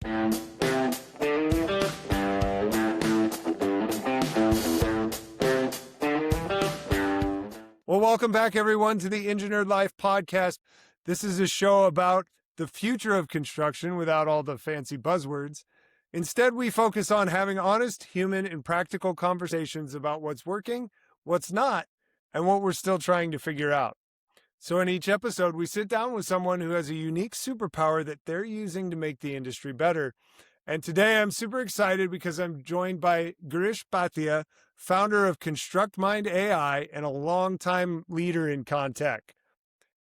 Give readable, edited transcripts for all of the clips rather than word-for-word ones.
Well, welcome back, everyone, to the Engineered Life podcast. This is a show about the future of construction without all the fancy buzzwords. Instead, we focus on having honest, human, and practical conversations about what's working, what's not, and what we're still trying to figure out. So in each episode, we sit down with someone who has a unique superpower that they're using to make the industry better. And today I'm super excited because I'm joined by Girish Bhatia, founder of ConstructMind.AI and a longtime leader in Contech.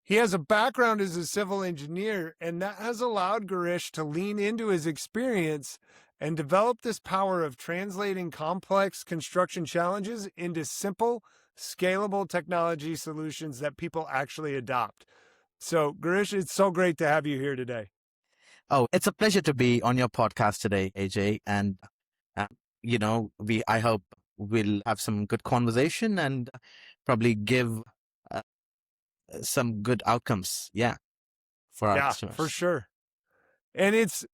He has a background as a civil engineer, and that has allowed Girish to lean into his experience and develop this power of translating complex construction challenges into simple, scalable technology solutions that people actually adopt. So, Girish, it's so great to have you here today. Oh, it's a pleasure to be on your podcast today, AJ. And, I hope we'll have some good conversation and probably give some good outcomes. For our customers. For sure. And it's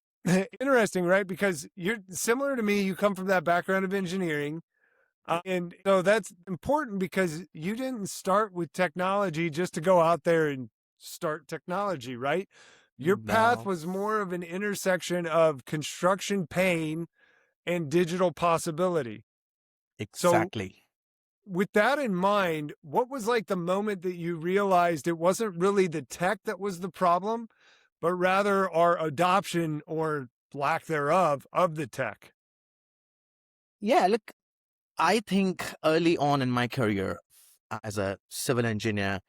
interesting, right? Because you're similar to me. You come from that background of engineering. And so that's important because you didn't start with technology just to go out there and start technology, right? Your path was more of an intersection of construction pain and digital possibility. Exactly. So with that in mind, what was like the moment that you realized it wasn't really the tech that was the problem, but rather our adoption or lack thereof of the tech? Yeah, look, I think early on in my career as a civil engineer,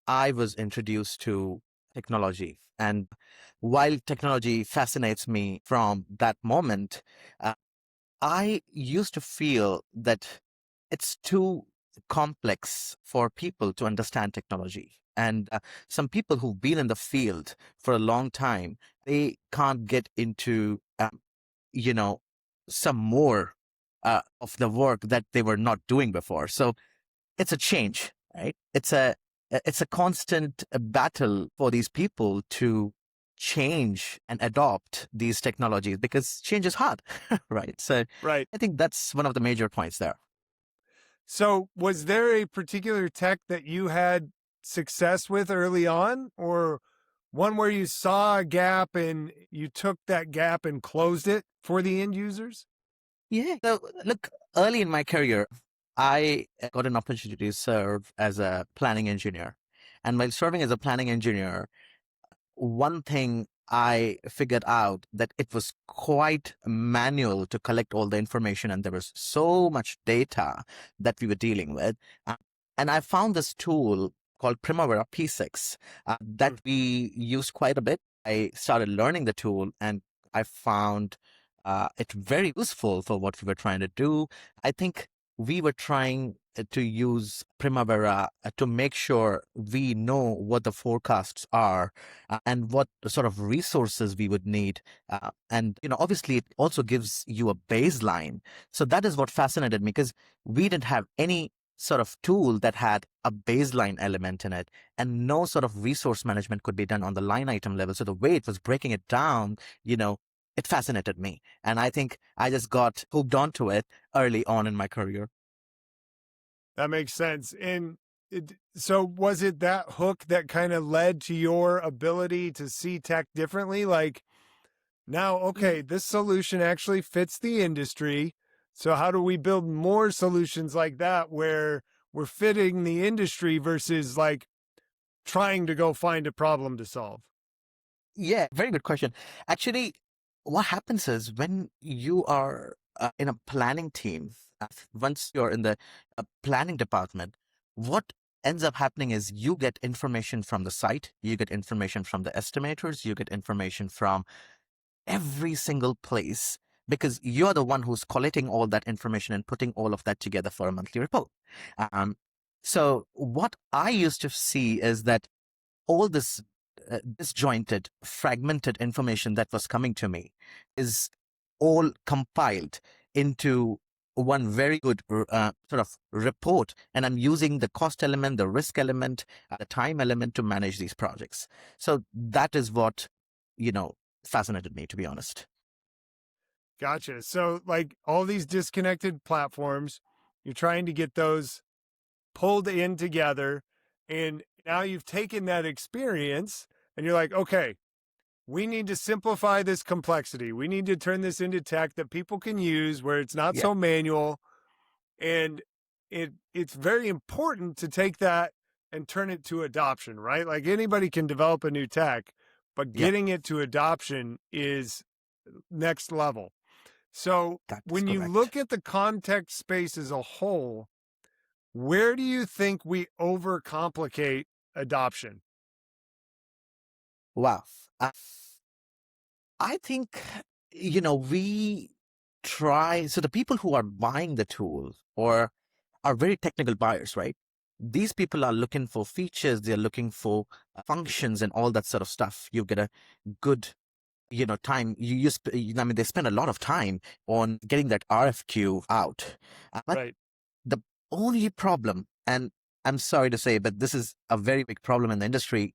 I was introduced to technology. And while technology fascinates me from that moment, I used to feel that it's too complex for people to understand technology. And some people who've been in the field for a long time, they can't get into, some more of the work that they were not doing before. So it's a change, right? It's a constant battle for these people to change and adopt these technologies because change is hard, right? So Right. I think that's one of the major points there. So was there a particular tech that you had success with early on, or one where you saw a gap and you took that gap and closed it for the end users? Yeah. So look, early in my career, I got an opportunity to serve as a planning engineer. And while serving as a planning engineer, one thing I figured out that it was quite manual to collect all the information, and there was so much data that we were dealing with. And I found this tool called Primavera P6 that we use quite a bit. I started learning the tool, and I found it very useful for what we were trying to do. I think we were trying to use Primavera to make sure we know what the forecasts are and what sort of resources we would need. And, obviously it also gives you a baseline. So that is what fascinated me, because we didn't have any sort of tool that had a baseline element in it, and no sort of resource management could be done on the line item level. So the way it was breaking it down, it fascinated me. And I think I just got hooked onto it early on in my career. That makes sense. And so was it that hook that kind of led to your ability to see tech differently? Like, now, okay, this solution actually fits the industry. So how do we build more solutions like that where we're fitting the industry versus like trying to go find a problem to solve? Yeah, very good question. Actually, what happens is when you are in a planning team, once you're in the planning department, what ends up happening is you get information from the site, you get information from the estimators, you get information from every single place, because you're the one who's collating all that information and putting all of that together for a monthly report. So what I used to see is that all this disjointed, fragmented information that was coming to me is all compiled into one very good sort of report. And I'm using the cost element, the risk element, the time element to manage these projects. So that is what, fascinated me, to be honest. Gotcha. So, like all these disconnected platforms, you're trying to get those pulled in together. And now you've taken that experience and you're like, okay, we need to simplify this complexity. We need to turn this into tech that people can use where it's not Yeah, so manual. And it's very important to take that and turn it to adoption, right? Like anybody can develop a new tech, but yeah, getting it to adoption is next level. So that's when you correct. look at the context space as a whole, where do you think we overcomplicate adoption? Wow. Uh, I think, we try, so the people who are buying the tool or are very technical buyers, right? These people are looking for features, they're looking for functions and all that sort of stuff. You get a good, time. I mean, they spend a lot of time on getting that RFQ out. But Right. the only problem, and I'm sorry to say, but this is a very big problem in the industry,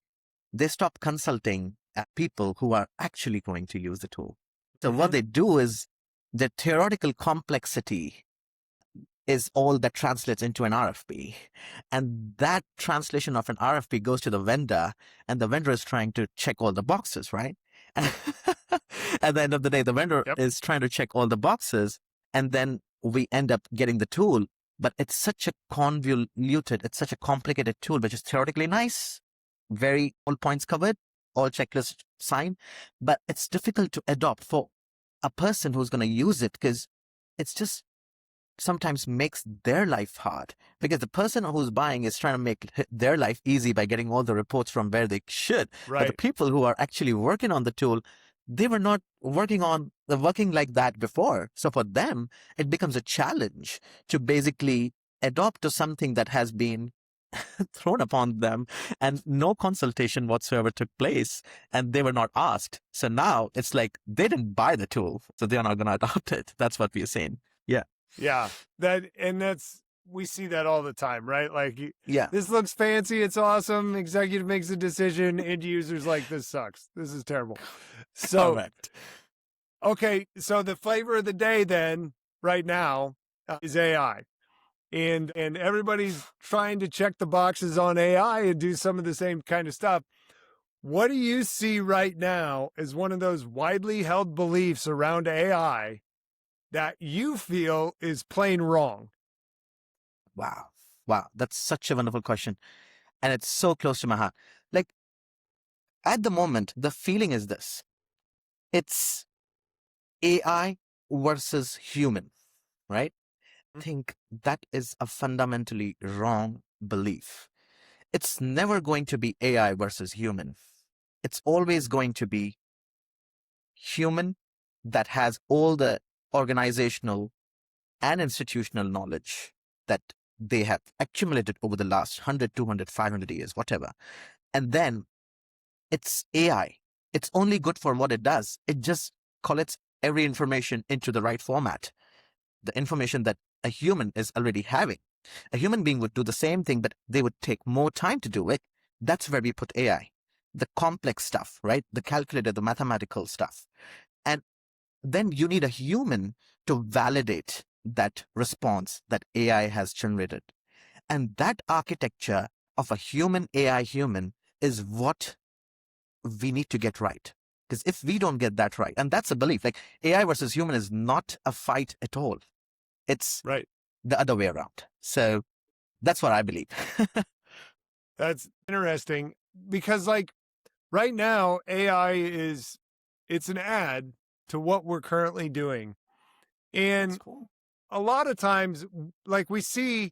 they stop consulting people who are actually going to use the tool. So what Hmm. they do is the theoretical complexity is all that translates into an RFP. And that translation of an RFP goes to the vendor, and the vendor is trying to check all the boxes, right? At the end of the day, the vendor Yep. is trying to check all the boxes, and then we end up getting the tool. But it's such a convoluted, it's such a complicated tool, which is theoretically nice, very all points covered, all checklists signed, but it's difficult to adopt for a person who's going to use it because it's just sometimes makes their life hard because the person who's buying is trying to make their life easy by getting all the reports from where they should. But the Right. people who are actually working on the tool, they were not working like that before. So for them, it becomes a challenge to basically adopt to something that has been thrown upon them and no consultation whatsoever took place and they were not asked. So now it's like they didn't buy the tool, so they're not going to adopt it. That's what we're saying. Yeah. Yeah. That's, we see that all the time, right? Like Yeah. this looks fancy. It's awesome. Executive makes a decision. End users like, this sucks. This is terrible. So, Correct. okay. So the flavor of the day then right now is AI. And everybody's trying to check the boxes on AI and do some of the same kind of stuff. What do you see right now as one of those widely held beliefs around AI that you feel is plain wrong? Wow. Wow. That's such a wonderful question. And it's so close to my heart. Like at the moment, the feeling is this: it's AI versus human, right? I think that is a fundamentally wrong belief. It's never going to be AI versus human. It's always going to be human that has all the organizational and institutional knowledge that they have accumulated over the last 100, 200, 500 years, whatever. And then it's AI. It's only good for what it does. It just collects every information into the right format, the information that a human is already having. A human being would do the same thing, but they would take more time to do it. That's where we put AI, the complex stuff, right? The calculated, the mathematical stuff. And then you need a human to validate that response that AI has generated. And that architecture of a human AI human is what we need to get right. Because if we don't get that right, and that's a belief, like AI versus human is not a fight at all. It's Right. the other way around. So that's what I believe. That's interesting because like right now AI it's an ad to what we're currently doing. That's And cool. a lot of times like we've seen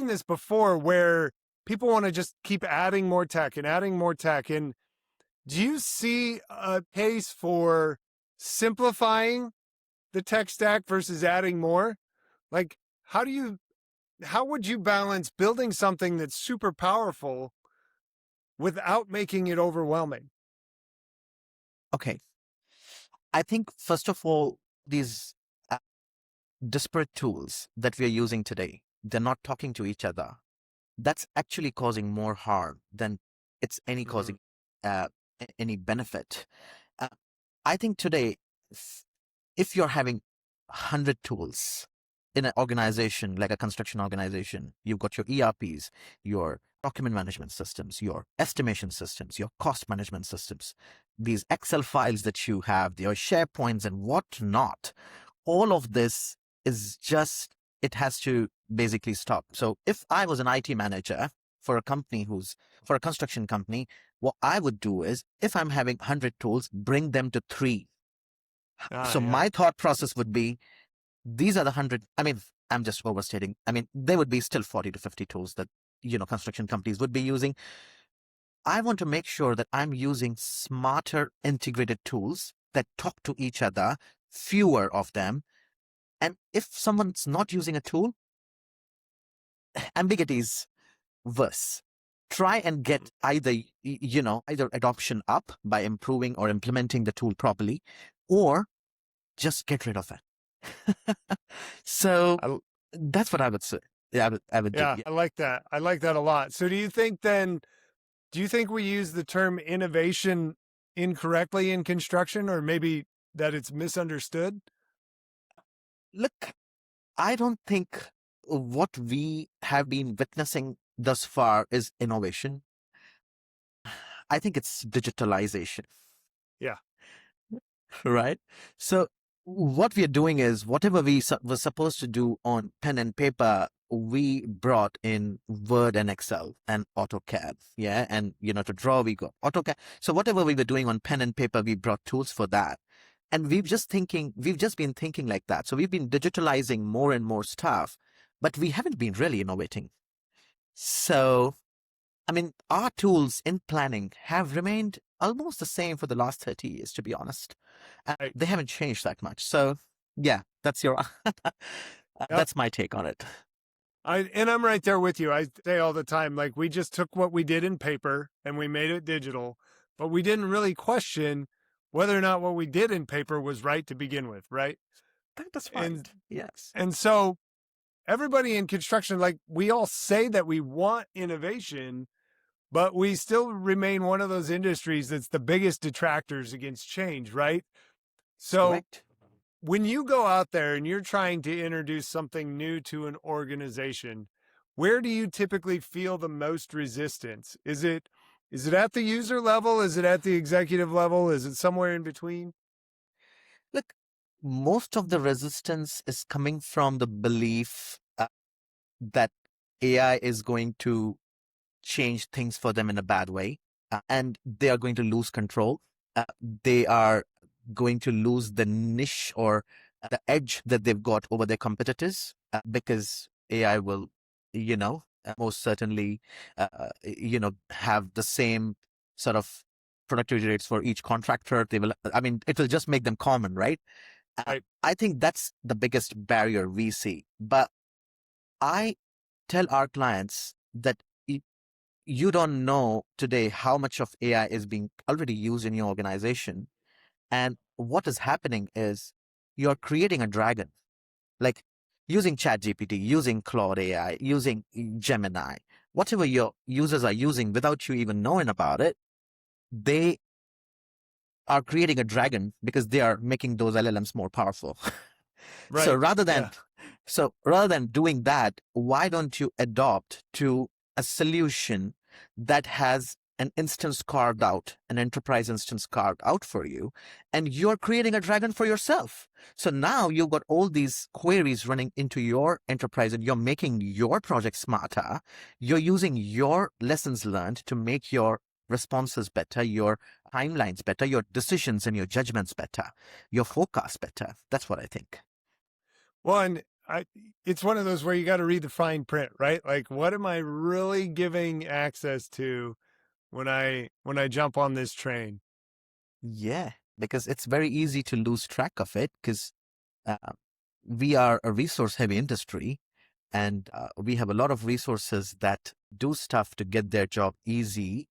this before where people want to just keep adding more tech and adding more tech. And do you see a case for simplifying the tech stack versus adding more? Like how would you balance building something that's super powerful without making it overwhelming? Okay. I think, first of all, these disparate tools that we are using today, they're not talking to each other. That's actually causing more harm than it's any Mhm. causing any benefit. Uh, I think today, if you're having 100 tools in an organization like a construction organization, you've got your ERPs, your document management systems, your estimation systems, your cost management systems, these Excel files that you have, your SharePoints and whatnot. All of this is just, it has to basically stop. So if I was an IT manager for a company for a construction company, what I would do is, if I'm having 100 tools, bring them to 3. So Yeah. my thought process would be, these are the 100. I mean, I'm just overstating. I mean, there would be still 40 to 50 tools that, construction companies would be using. I want to make sure that I'm using smarter integrated tools that talk to each other, fewer of them. And if someone's not using a tool, ambiguity is worse. Try and get either adoption up by improving or implementing the tool properly, or just get rid of it. So I, that's what I would say. Yeah, I would do. yeah, Yeah. I like that. I like that a lot. So do you think we use the term innovation incorrectly in construction, or maybe that it's misunderstood? Look, I don't think what we have been witnessing thus far is innovation. I think it's digitalization. Yeah. Right? So what we are doing is, whatever we were supposed to do on pen and paper, we brought in Word and Excel and AutoCAD. Yeah. And, to draw, we got AutoCAD. So whatever we were doing on pen and paper, we brought tools for that. And we've just been thinking like that. So we've been digitalizing more and more stuff, but we haven't been really innovating. So, I mean, our tools in planning have remained almost the same for the last 30 years, to be honest. Right. They haven't changed that much. So, yeah, that's Yep. that's my take on it. And I'm right there with you. I say all the time, like, we just took what we did in paper and we made it digital, but we didn't really question whether or not what we did in paper was right to begin with, right? That's right. And Yes. and so everybody in construction, like, we all say that we want innovation, but we still remain one of those industries that's the biggest detractors against change, right? So Correct. when you go out there and you're trying to introduce something new to an organization, where do you typically feel the most resistance? Is it at the user level? Is it at the executive level? Is it somewhere in between? Look, most of the resistance is coming from the belief that AI is going to change things for them in a bad way, and they are going to lose control. They are going to lose the niche or the edge that they've got over their competitors, because AI will, most certainly, have the same sort of productivity rates for each contractor. I mean, it will just make them common, right? Right. I think that's the biggest barrier we see. But I tell our clients that you don't know today how much of AI is being already used in your organization. And what is happening is, you're creating a dragon, like using ChatGPT, using Claude AI, using Gemini, whatever your users are using without you even knowing about it. They are creating a dragon because they are making those LLMs more powerful. So Right. Yeah. rather than doing that, why don't you adopt to a solution that has an instance carved out, an enterprise instance carved out for you, and you're creating a dragon for yourself. So now you've got all these queries running into your enterprise, and you're making your project smarter. You're using your lessons learned to make your responses better, your timelines better, your decisions and your judgments better, your forecast better. That's what I think. Well, and it's one of those where you got to read the fine print, right? Like, what am I really giving access to when I jump on this train? Yeah, because it's very easy to lose track of it, because uh, we are a resource heavy industry, and we have a lot of resources that do stuff to get their job easy.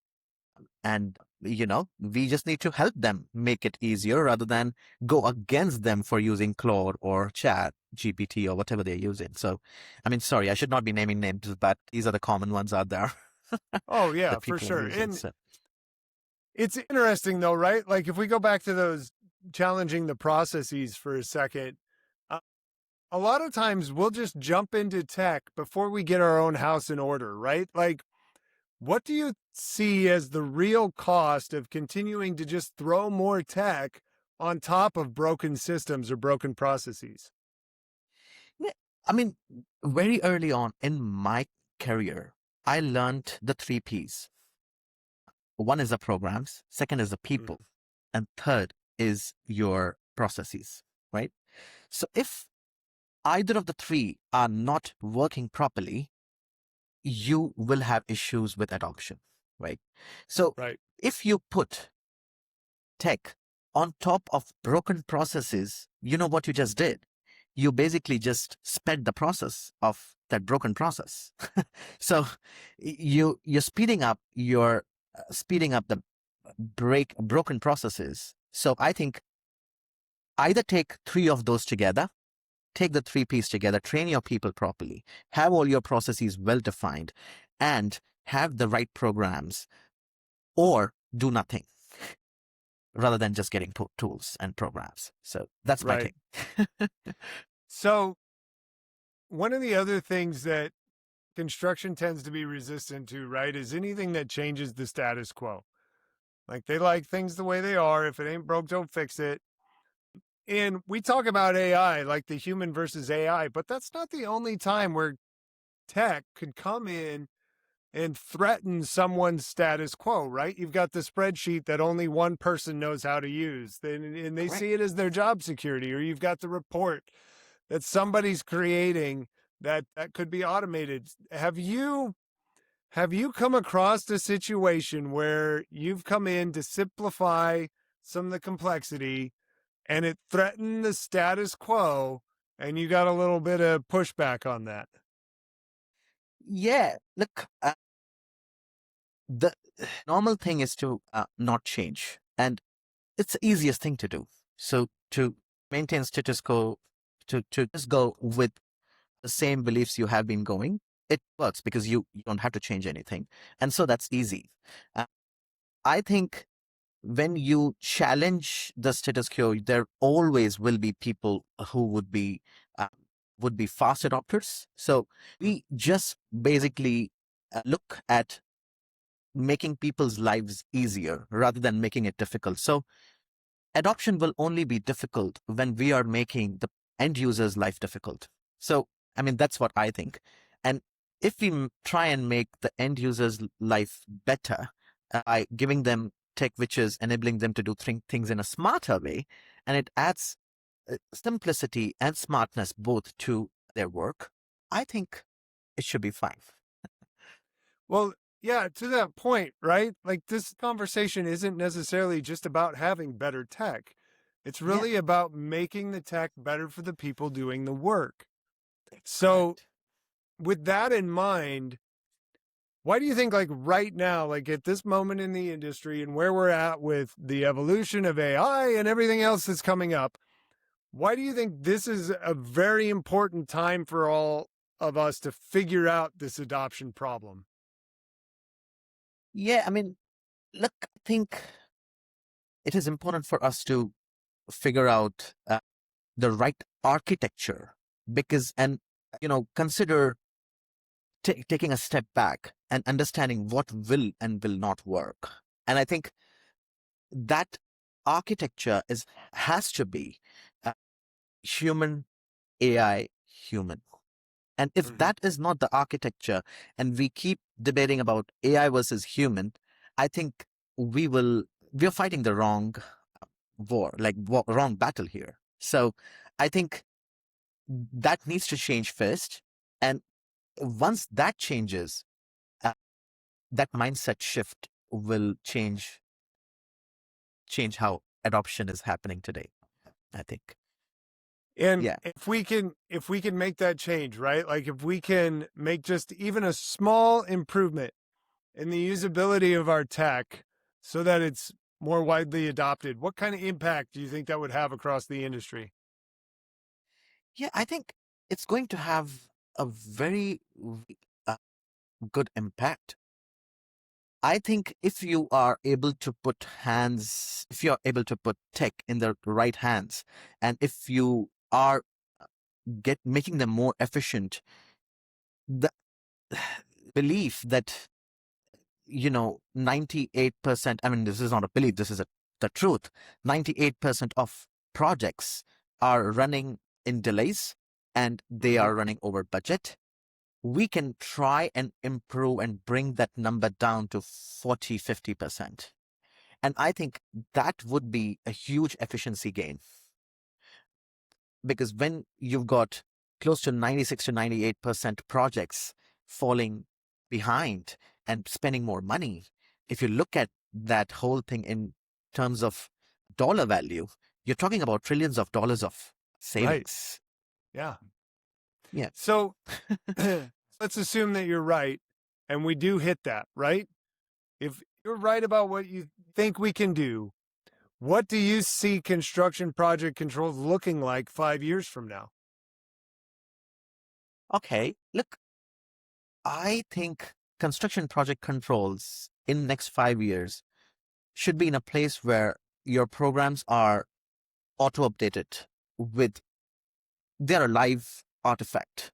And, we just need to help them make it easier rather than go against them for using Claude or Chat GPT or whatever they're using. So, I mean, sorry, I should not be naming names, but these are the common ones out there Oh yeah, that for people are sure. using. And So, it's interesting though, right? Like, if we go back to those challenging the processes for a second. Uh, a lot of times we'll just jump into tech before we get our own house in order, right? Like, what do you see as the real cost of continuing to just throw more tech on top of broken systems or broken processes? Yeah, I mean, very early on in my career, I learned the three P's. One is the programs, second is the Mm. people, and third is your processes, right? So if either of the three are not working properly, you will have issues with adoption, right? So Right. if you put tech on top of broken processes, you know what you just did? You basically just sped the process of that broken process. So you're speeding up the broken processes. So I think either take three of those together, take the three P's together, train your people properly, have all your processes well defined, and have the right programs, or do nothing rather than just getting tools and programs. So that's my Right. take. So, one of the other things that construction tends to be resistant to, right, is anything that changes the status quo. Like they like things the way they are. If it ain't broke, don't fix it. And we talk about AI, like the human versus AI, but that's not the only time where tech could come in and threaten someone's status quo, right? You've got the spreadsheet that only one person knows how to use, and they Correct. see it as their job security, or you've got the report that somebody's creating that could be automated. Have you come across a situation where you've come in to simplify some of the complexity and it threatened the status quo and you got a little bit of pushback on that? Yeah, look, the normal thing is to not change, and it's the easiest thing to do. So to maintain status quo, to just go with the same beliefs you have been going, it works because you don't have to change anything. And so that's easy. Uh, I think when you challenge the status quo, there always will be people who uh, would be fast adopters. So Mm. we just basically look at making people's lives easier rather than making it difficult. So adoption will only be difficult when we are making the end user's life difficult. So, I mean, that's what I think. And if we try and make the end user's life better by giving them tech which is enabling them to do things in a smarter way, and it adds simplicity and smartness both to their work, I think it should be fine. Well, yeah, to that point, right? Like this conversation isn't necessarily just about having better tech. It's Yeah, really about making the tech better for the people doing the work. that's So, correct. with that in mind, why do you think, like right now, like at this moment in the industry and where we're at with the evolution of AI and everything else that's coming up, why do you think this is a very important time for all of us to figure out this adoption problem? Yeah, I mean, look, I think it is important for us to figure out the right architecture because, and consider taking a step back and understanding what will and will not work. And I think that architecture has to be uh, human, AI, human. And if Mm-hmm. that is not the architecture, and we keep debating about AI versus human, I think we're fighting the wrong wrong battle here. So I think that needs to change first. And once that changes, uh, that mindset shift will change how adoption is happening today, I think. And Yeah. if we can make that change, right? Like if we can make just even a small improvement in the usability of our tech so that it's more widely adopted, what kind of impact do you think that would have across the industry? Yeah, I think it's going to have a very uh, good impact. I think if you are able to put tech in the right hands, and if you are making them more efficient, the belief that 98%, I mean, this is not a belief, this is the truth. 98% of projects are running in delays and they Hmm. are running over budget. We can try and improve and bring that number down to 40-50%. And I think that would be a huge efficiency gain, because when you've got close to 96 to 98% projects falling behind and spending more money, if you look at that whole thing in terms of dollar value, you're talking about trillions of dollars of Right. savings. Yeah. Yeah. So let's assume that you're right and we do hit that, right? If you're right about what you think we can do, what do you see construction project controls looking like 5 years from now? Okay. Look, I think construction project controls in next 5 years should be in a place where your programs are auto updated with they're a live artifact,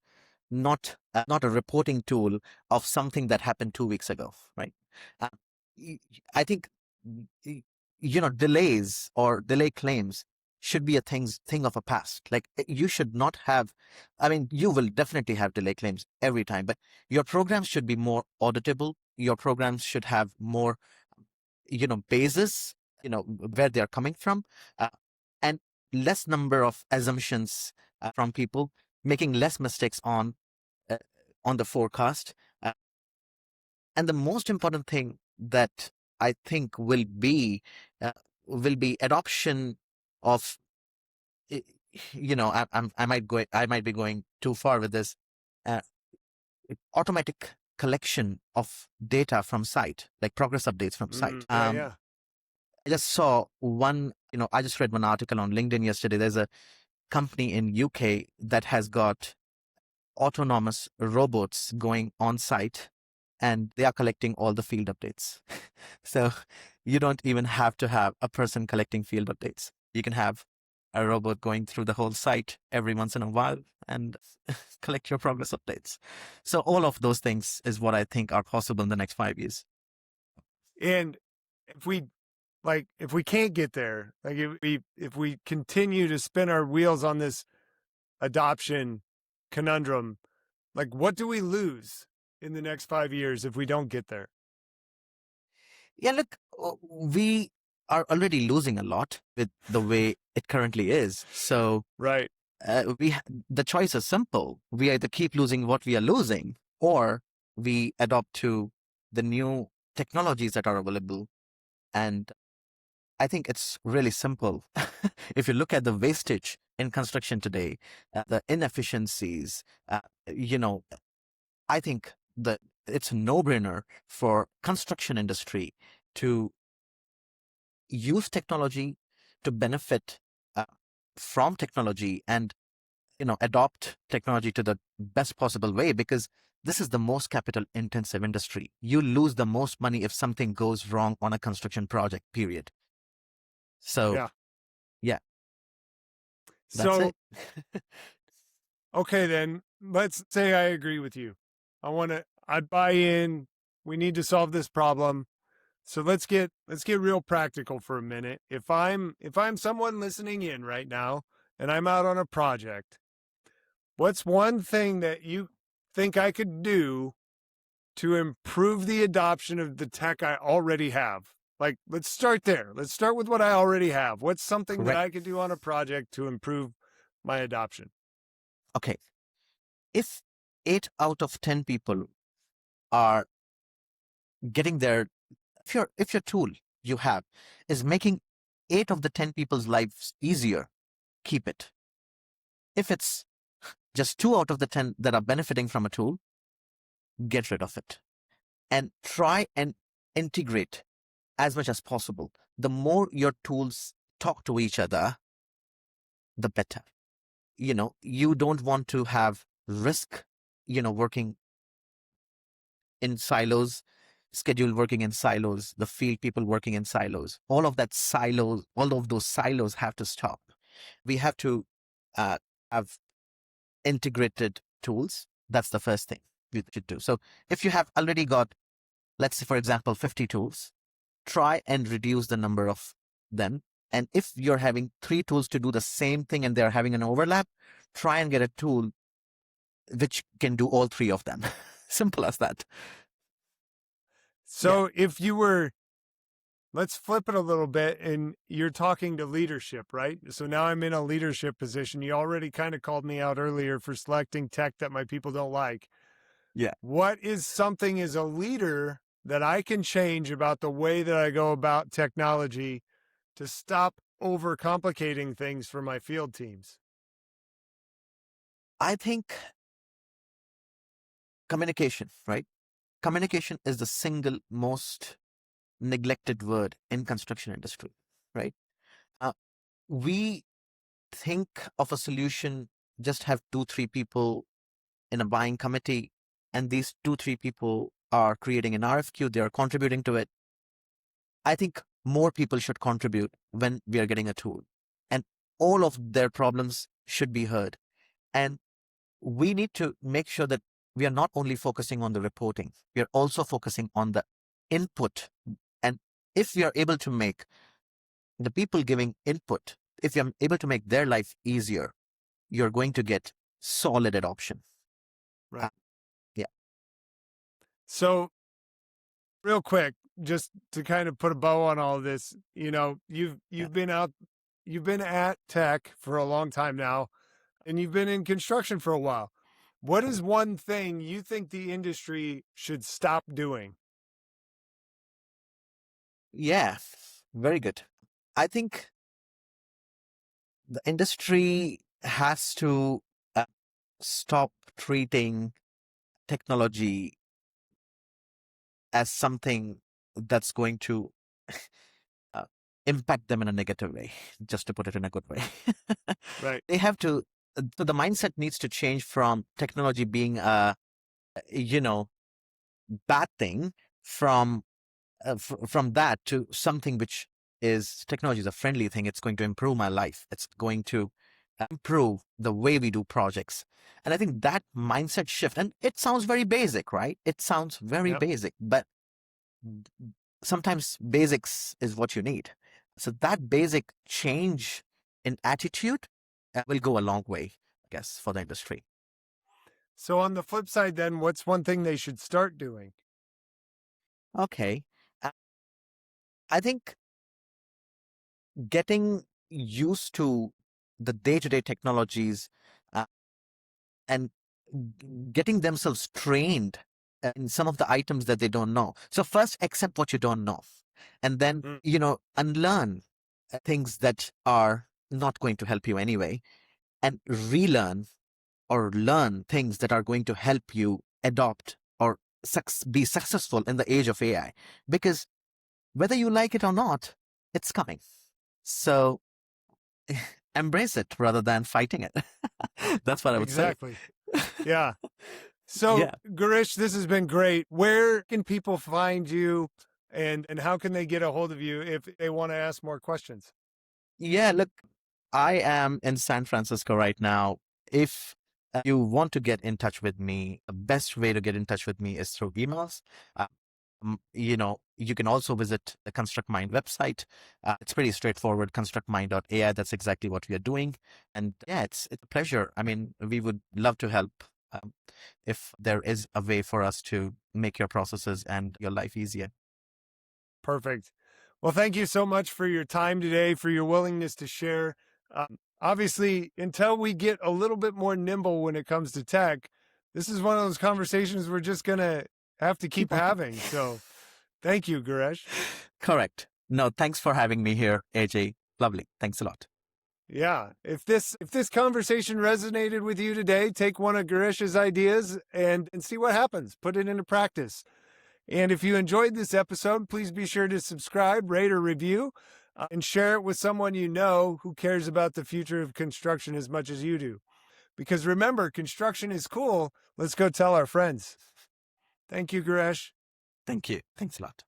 not a reporting tool of something that happened 2 weeks ago, right? Uh, I think delays or delay claims should be a thing of a past. Like you should not have. I mean, you will definitely have delay claims every time, but your programs should be more auditable. Your programs should have more basis, where they are coming from, and less number of assumptions from people, making less mistakes uh, on the forecast. And the most important thing that I think will be adoption of, i- I might be going too far with this, uh, automatic collection of data from site, like progress updates from site. Yeah, yeah. I just saw one, I just read one article on LinkedIn yesterday. There's a company in UK that has got autonomous robots going on site and they are collecting all the field updates. So you don't even have to have a person collecting field updates. You can have a robot going through the whole site every once in a while and collect your progress updates. So all of those things is what I think are possible in the next 5 years. And if we if we can't get there, like if we continue to spin our wheels on this adoption conundrum, like what do we lose in the next 5 years if we don't get there? Yeah, look, we are already losing a lot with the way it currently is. So Right. the choice is simple. We either keep losing what we are losing, or we adopt to the new technologies that are available. And I think it's really simple. If you look at the wastage in construction today, the inefficiencies, you know, I think that it's a no-brainer for construction industry to use technology to benefit uh, from technology, and adopt technology to the best possible way, because this is the most capital intensive industry. You lose the most money if something goes wrong on a construction project, period. So Yeah. yeah, that's So, it. okay, then let's say I agree with you. I buy in. We need to solve this problem. So let's get real practical for a minute. If I'm someone listening in right now and I'm out on a project, what's one thing that you think I could do to improve the adoption of the tech I already have? Like, let's start there. Let's start with what I already have. What's something that Correct. I could do on a project to improve my adoption? Okay. If 8 out of 10 people are getting their, if your tool you have is making 8 of the 10 people's lives easier, keep it. If it's just 2 out of the 10 that are benefiting from a tool, get rid of it and try and integrate as much as possible. The more your tools talk to each other, the better. You don't want to have risk, working in silos. schedule working in silos, the field people working in silos. All of those silos have to stop. We have to uh, have integrated tools. That's the first thing we should do. So if you have already got, let's say, for example, 50 tools, try and reduce the number of them. And if you're having 3 tools to do the same thing and they're having an overlap, try and get a tool which can do all 3 of them. Simple as that. So if you were, let's flip it a little bit, and you're talking to leadership, right? So now I'm in a leadership position. You already kind of called me out earlier for selecting tech that my people don't like. Yeah. What is something as a leader that I can change about the way that I go about technology to stop overcomplicating things for my field teams? I think communication, right? Communication is the single most neglected word in construction industry, right? We think of a solution, just have 2-3 people in a buying committee, and these 2-3 people are creating an RFQ, they are contributing to it. I think more people should contribute when we are getting a tool, and all of their problems should be heard. And we need to make sure that we are not only focusing on the reporting, we are also focusing on the input. And if we are able to make the people giving input, if you're able to make their life easier, you're going to get solid adoption. Right. Yeah. So real quick, just to kind of put a bow on all of this, you've been at tech for a long time now, and you've been in construction for a while. What is one thing you think the industry should stop doing? Yeah, very good. I think the industry has to stop treating technology as something that's going to uh, impact them in a negative way, just to put it in a good way. Right. They have to, so the mindset needs to change from technology being a, bad thing, from from that to something which is, technology is a friendly thing. It's going to improve my life. It's going to improve the way we do projects. And I think that mindset shift, and it sounds very basic, right? It sounds very Yep. basic, but sometimes basics is what you need. So that basic change in attitude will go a long way, I guess, for the industry. So on the flip side, then, what's one thing they should start doing? Okay. Uh, I think getting used to the day-to-day technologies uh, and getting themselves trained in some of the items that they don't know. So first accept what you don't know, and then, Mm. unlearn things that are not going to help you anyway, and relearn or learn things that are going to help you adopt or be successful in the age of AI. Because whether you like it or not, it's coming. So embrace it rather than fighting it. That's what I would say. Exactly. Yeah. So, Yeah. Girish, this has been great. Where can people find you, and how can they get a hold of you if they want to ask more questions? Yeah, look, I am in San Francisco right now. If you want to get in touch with me, the best way to get in touch with me is through emails. You can also visit the ConstructMind website. It's pretty straightforward, ConstructMind.AI. That's exactly what we are doing. And yeah, it's a pleasure. I mean, we would love to help if there is a way for us to make your processes and your life easier. Perfect. Well, thank you so much for your time today, for your willingness to share. Obviously, until we get a little bit more nimble when it comes to tech, this is one of those conversations we're just going to have to keep having. So thank you, Girish. Correct. No, thanks for having me here, AJ. Lovely. Thanks a lot. Yeah. If this conversation resonated with you today, take one of Girish's ideas and see what happens. Put it into practice. And if you enjoyed this episode, please be sure to subscribe, rate, or review, and share it with someone you know who cares about the future of construction as much as you do. Because remember, construction is cool. Let's go tell our friends. Thank you, Girish. Thank you. Thanks a lot.